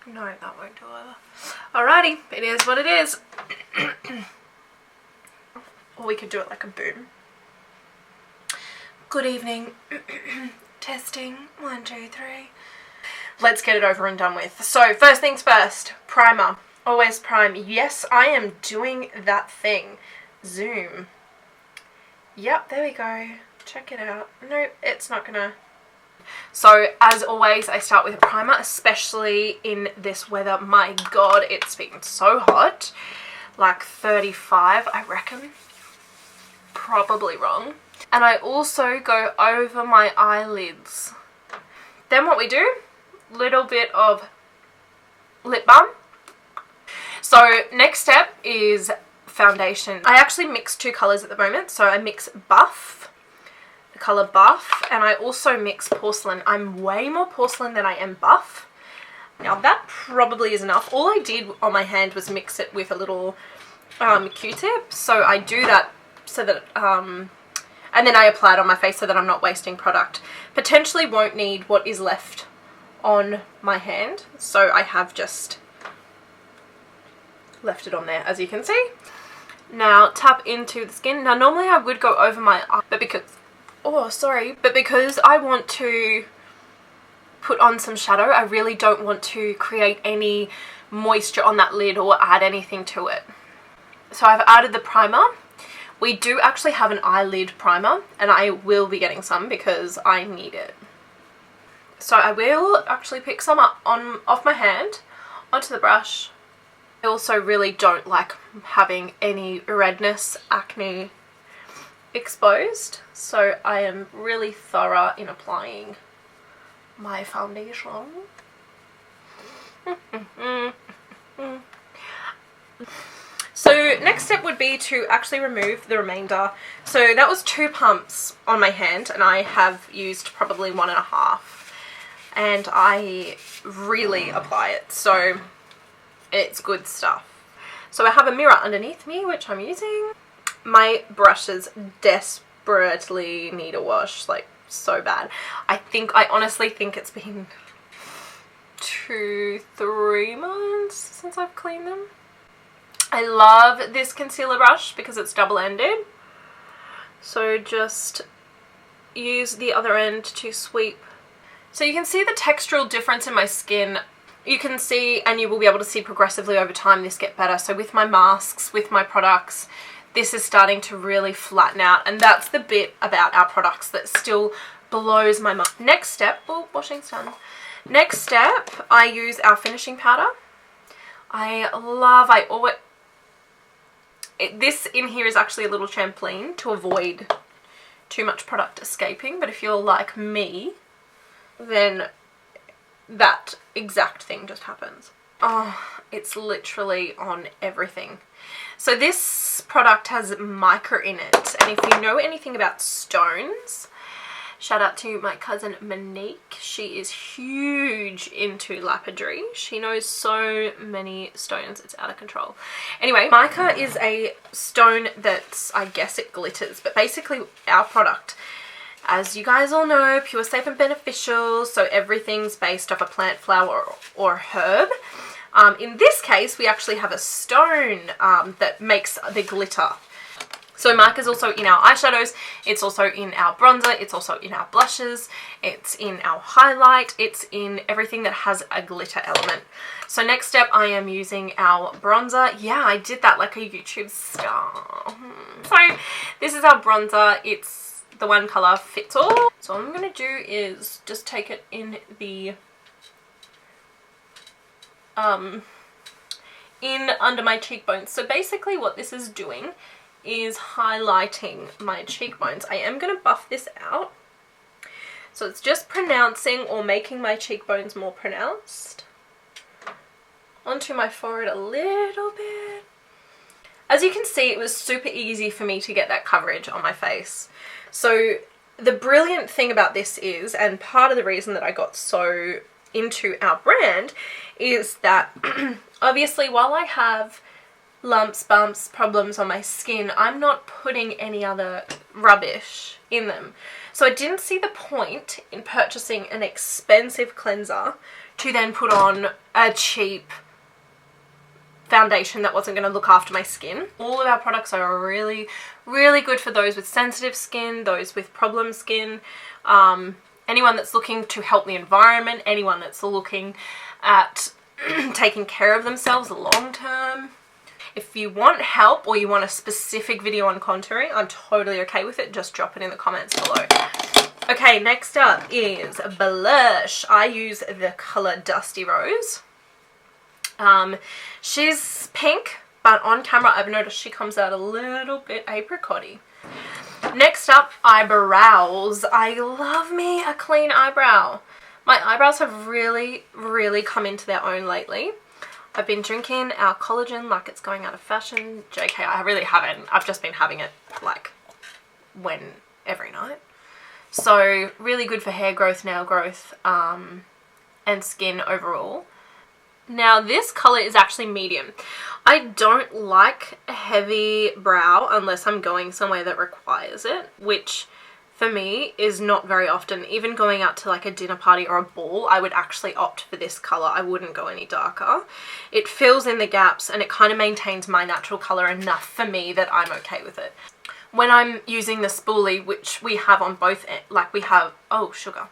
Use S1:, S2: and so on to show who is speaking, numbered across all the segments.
S1: No, that won't do either. Alrighty, it is what it is. Or we could do it like a boom. Good evening. Testing. 1, 2, 3. Let's get it over and done with. So first things first, primer. Always prime. Yes, I am doing that thing. Zoom. Yep, there we go. Check it out. Nope, it's not gonna. So as always, I start with a primer, especially in this weather. My god, it's been so hot. Like 35, I reckon. Probably wrong. And I also go over my eyelids. Then what we do, little bit of lip balm. So next step is foundation. I actually mix two colours at the moment. So I mix Buff, the colour Buff, and I also mix Porcelain. I'm way more Porcelain than I am Buff. Now that probably is enough. All I did on my hand was mix it with a little Q-tip. So I do that so that, and then I apply it on my face so that I'm not wasting product. Potentially won't need what is left on my hand. So I have just left it on there, as you can see. Now tap into the skin. Now normally I would go over my eye, but because I want to put on some shadow, I really don't want to create any moisture on that lid or add anything to it. So I've added the primer. We do actually have an eyelid primer, and I will be getting some because I need it. So I will actually pick some up off my hand onto the brush. I also really don't like having any redness, acne exposed, so I am really thorough in applying my foundation. So next step would be to actually remove the remainder. So that was 2 pumps on my hand, and I have used probably 1.5, and I really apply it, so it's good stuff. So I have a mirror underneath me, which I'm using. My brushes desperately need a wash, like so bad. I honestly think it's been 2-3 months since I've cleaned them. I love this concealer brush because it's double-ended. So just use the other end to sweep. So you can see the textural difference in my skin. You can see, and you will be able to see progressively over time, this get better. So with my masks, with my products, this is starting to really flatten out. And that's the bit about our products that still blows my mind. Next step, oh, washing's done. Next step, I use our finishing powder. This in here is actually a little trampoline to avoid too much product escaping, but if you're like me, then that exact thing just happens. Oh, it's literally on everything. So this product has mica in it, and if you know anything about stones, shout out to my cousin Monique. She is huge into lapidary. She knows so many stones, it's out of control. Anyway, mica is a stone that, I guess it glitters, but basically our product, as you guys all know, pure, safe and beneficial, so everything's based off a plant, flower or herb. In this case, we actually have a stone that makes the glitter. So mica is also in our eyeshadows, it's also in our bronzer, it's also in our blushes, it's in our highlight, it's in everything that has a glitter element. So next step, I am using our bronzer. Yeah, I did that like a YouTube star. So this is our bronzer. It's the one color fits all. So all I'm going to do is just take it in the in under my cheekbones. So basically what this is doing is highlighting my cheekbones. I am going to buff this out. So it's just pronouncing or making my cheekbones more pronounced. Onto my forehead a little bit. As you can see, it was super easy for me to get that coverage on my face. So the brilliant thing about this is, and part of the reason that I got so into our brand, is that obviously while I have lumps, bumps, problems on my skin, I'm not putting any other rubbish in them. So I didn't see the point in purchasing an expensive cleanser to then put on a cheap foundation that wasn't going to look after my skin. All of our products are really, really good for those with sensitive skin, those with problem skin, anyone that's looking to help the environment, anyone that's looking at taking care of themselves long term. If you want help or you want a specific video on contouring, I'm totally okay with it. Just drop it in the comments below. Okay, next up is blush. I use the color Dusty Rose. She's pink, but on camera I've noticed she comes out a little bit apricot-y. Next up, eyebrows. I love me a clean eyebrow. My eyebrows have really, really come into their own lately. I've been drinking our collagen like it's going out of fashion. JK, I really haven't. I've just been having it like every night. So really good for hair growth, nail growth, and skin overall. Now this colour is actually medium. I don't like a heavy brow unless I'm going somewhere that requires it, which for me is not very often. Even going out to like a dinner party or a ball, I would actually opt for this colour. I wouldn't go any darker. It fills in the gaps and it kind of maintains my natural colour enough for me that I'm okay with it. When I'm using the spoolie, which we have on both, like we have, oh sugar.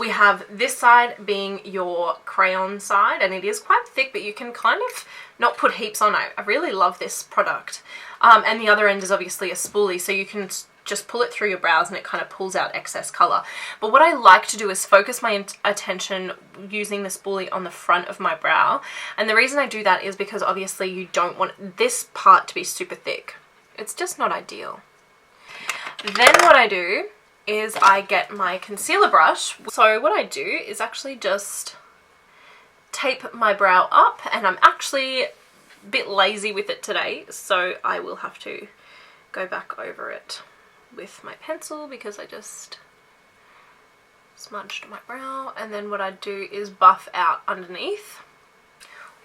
S1: We have this side being your crayon side, and it is quite thick, but you can kind of not put heaps on it. I really love this product. And the other end is obviously a spoolie, so you can just pull it through your brows and it kind of pulls out excess colour. But what I like to do is focus my attention using the spoolie on the front of my brow. And the reason I do that is because obviously you don't want this part to be super thick. It's just not ideal. Then what I do is I get my concealer brush. So what I do is actually just tape my brow up, and I'm actually a bit lazy with it today, so I will have to go back over it with my pencil because I just smudged my brow. And then what I do is buff out underneath.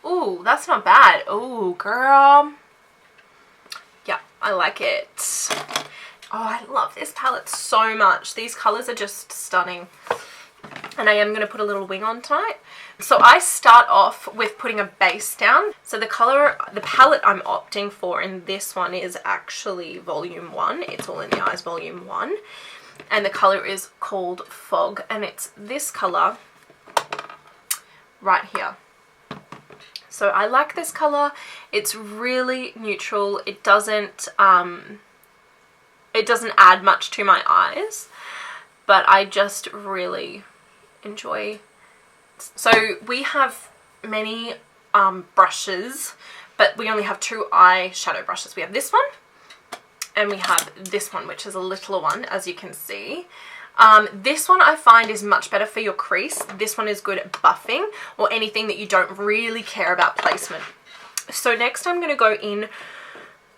S1: Ooh, that's not bad. Ooh, girl. Yeah, I like it. Oh, I love this palette so much. These colours are just stunning. And I am going to put a little wing on tonight. So I start off with putting a base down. So the palette I'm opting for in this one is actually Volume 1. It's All in the Eyes Volume 1. And the colour is called Fog. And it's this colour right here. So I like this colour. It's really neutral. It doesn't add much to my eyes, but I just really enjoy. So we have many brushes, but we only have 2 eyeshadow brushes. We have this one and we have this one, which is a littler one, as you can see. This one I find is much better for your crease. This one is good at buffing or anything that you don't really care about placement. So next I'm going to go in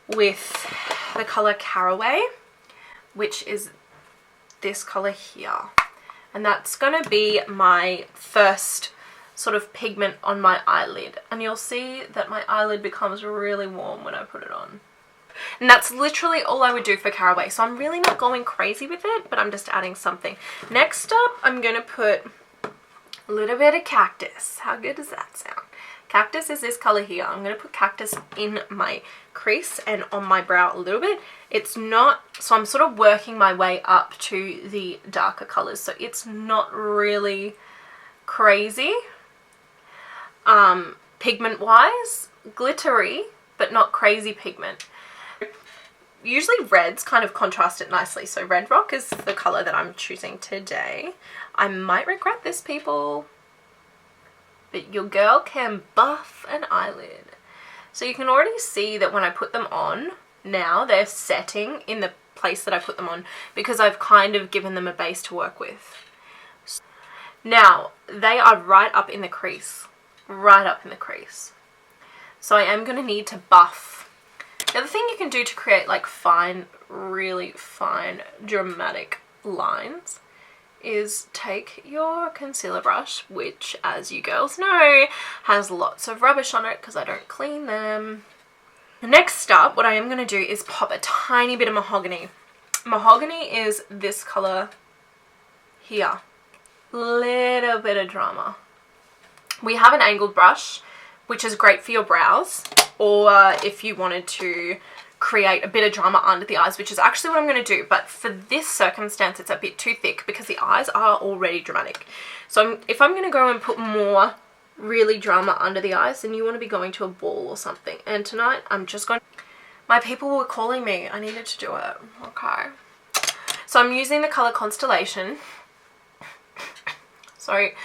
S1: with the colour Caraway, which is this colour here. And that's going to be my first sort of pigment on my eyelid. And you'll see that my eyelid becomes really warm when I put it on. And that's literally all I would do for Caraway. So I'm really not going crazy with it, but I'm just adding something. Next up, I'm going to put a little bit of Cactus. How good does that sound? Cactus is this colour here. I'm going to put Cactus in my crease and on my brow a little bit. It's not, so I'm sort of working my way up to the darker colours. So it's not really crazy. Pigment wise, glittery, but not crazy pigment. Usually reds kind of contrast it nicely. So Red Rock is the colour that I'm choosing today. I might regret this, people, but your girl can buff an eyelid. So you can already see that when I put them on, now they're setting in the place that I put them on because I've kind of given them a base to work with. Now, they are right up in the crease. Right up in the crease. So I am going to need to buff. The other thing you can do to create like fine, really fine, dramatic lines is take your concealer brush, which, as you girls know, has lots of rubbish on it because I don't clean them. Next up, what I am going to do is pop a tiny bit of Mahogany. Mahogany is this colour here. Little bit of drama. We have an angled brush, which is great for your brows, or if you wanted to create a bit of drama under the eyes, which is actually what I'm going to do. But for this circumstance, it's a bit too thick because the eyes are already dramatic. So if I'm going to go and put more really drama under the eyes, then you want to be going to a ball or something. And tonight, I'm just going... My people were calling me. I needed to do it. Okay. So I'm using the colour Constellation. Sorry.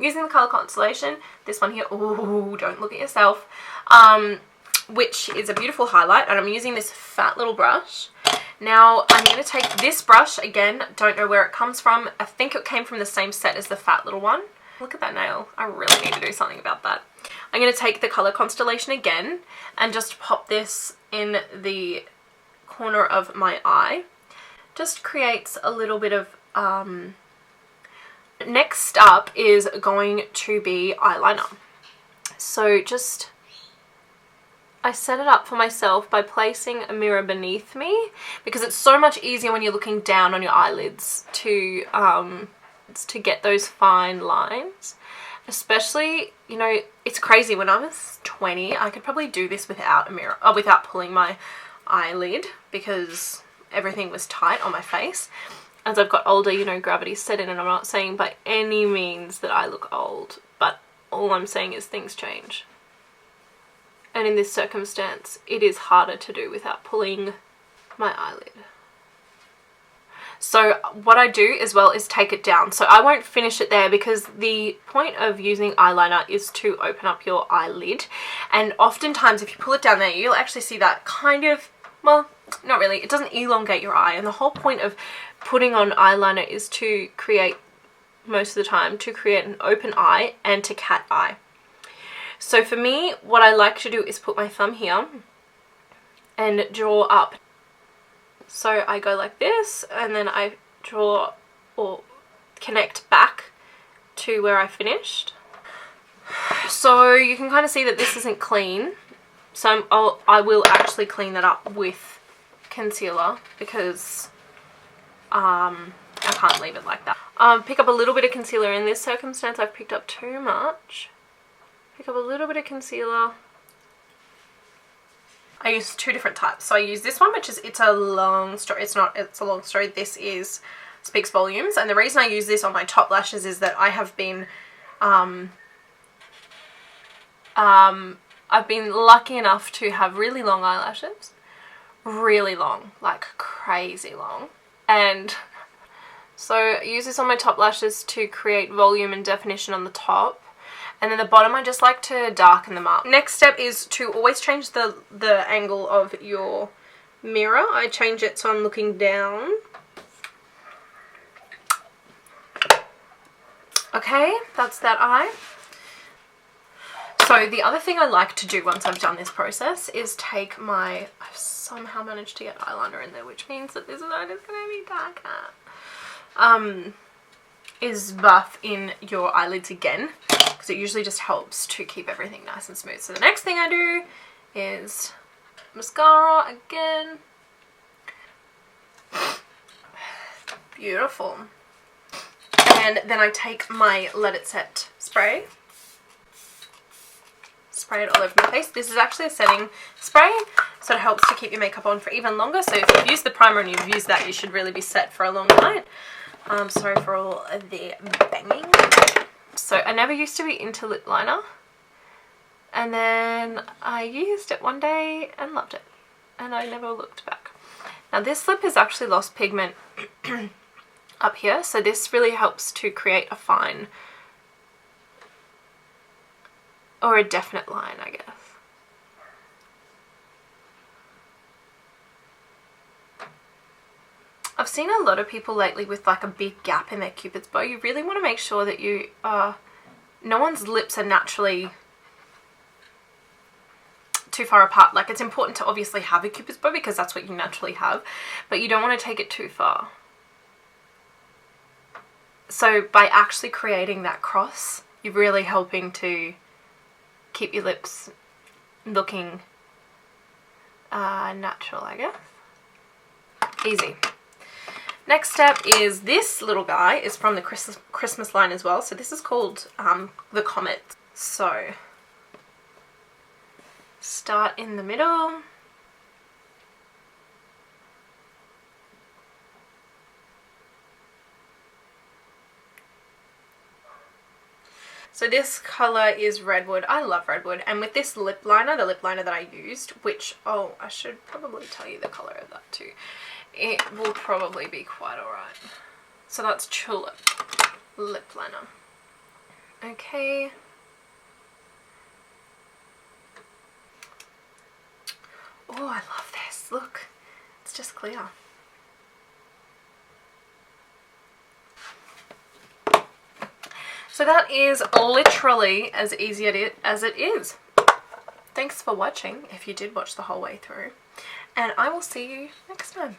S1: Using the colour Constellation, this one here, ooh, don't look at yourself, which is a beautiful highlight, and I'm using this fat little brush. Now, I'm going to take this brush, again, don't know where it comes from, I think it came from the same set as the fat little one. Look at that nail, I really need to do something about that. I'm going to take the colour Constellation again, and just pop this in the corner of my eye. Just creates a little bit of, Next up is going to be eyeliner. So just, I set it up for myself by placing a mirror beneath me, because it's so much easier when you're looking down on your eyelids to get those fine lines. Especially, you know, it's crazy, when I was 20, I could probably do this without a mirror, without pulling my eyelid, because everything was tight on my face. As I've got older, you know, gravity set in, and I'm not saying by any means that I look old, but all I'm saying is things change. And in this circumstance, it is harder to do without pulling my eyelid. So what I do as well is take it down. So I won't finish it there, because the point of using eyeliner is to open up your eyelid. And oftentimes if you pull it down there, you'll actually see that kind of, well, not really, it doesn't elongate your eye. And the whole point of putting on eyeliner is to create, most of the time, to create an open eye and to cat eye. So for me, what I like to do is put my thumb here and draw up. So I go like this, and then I draw or connect back to where I finished. So you can kind of see that this isn't clean. So I will actually clean that up with concealer, because I can't leave it like that. Pick up a little bit of concealer. In this circumstance, I've picked up too much. Pick up a little bit of concealer. I use two different types. So I use this one, which is, it's a long story. It's a long story. This is Speaks Volumes. And the reason I use this on my top lashes is that I have been, I've been lucky enough to have really long eyelashes. Really long, like crazy long. And so I use this on my top lashes to create volume and definition on the top. And then the bottom, I just like to darken them up. Next step is to always change the angle of your mirror. I change it so I'm looking down. Okay, that's that eye. So the other thing I like to do once I've done this process is take my, I've somehow managed to get eyeliner in there, which means that this line is going to be darker. Is buff in your eyelids again, because it usually just helps to keep everything nice and smooth. So the next thing I do is mascara again. Beautiful. And then I take my Let It Set spray. Spray it all over my face. This is actually a setting spray, so it helps to keep your makeup on for even longer. So if you've used the primer and you've used that, you should really be set for a long night. Sorry for all the banging. So I never used to be into lip liner, and then I used it one day and loved it, and I never looked back. Now this lip has actually lost pigment up here, so this really helps to create a fine, or a definite line, I guess. I've seen a lot of people lately with like a big gap in their cupid's bow. You really want to make sure that you no one's lips are naturally too far apart. Like, it's important to obviously have a cupid's bow because that's what you naturally have, but you don't want to take it too far. So by actually creating that cross, you're really helping to keep your lips looking natural, I guess. Easy. Next step is this little guy is from the Christmas line as well. So this is called the Comet. So start in the middle. So this colour is Redwood. I love Redwood. And with this lip liner, the lip liner that I used, which, oh, I should probably tell you the colour of that too. It will probably be quite alright. So that's Tulip lip liner. Okay. Oh, I love this. Look, it's just clear. So that is literally as easy as it is. Thanks for watching, if you did watch the whole way through. And I will see you next time.